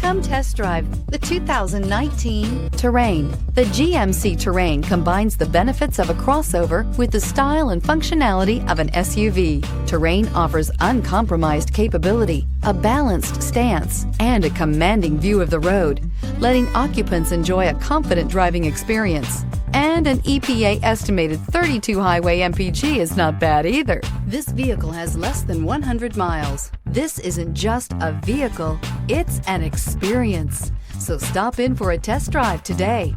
Come test drive the 2019 Terrain. The GMC Terrain combines the benefits of a crossover with the style and functionality of an SUV. Terrain offers uncompromised capability, a balanced stance, and a commanding view of the road, letting occupants enjoy a confident driving experience. And an EPA estimated 32 highway MPG is not bad either. This vehicle has less than 100 miles. This isn't just a vehicle, it's an experience. So stop in for a test drive today.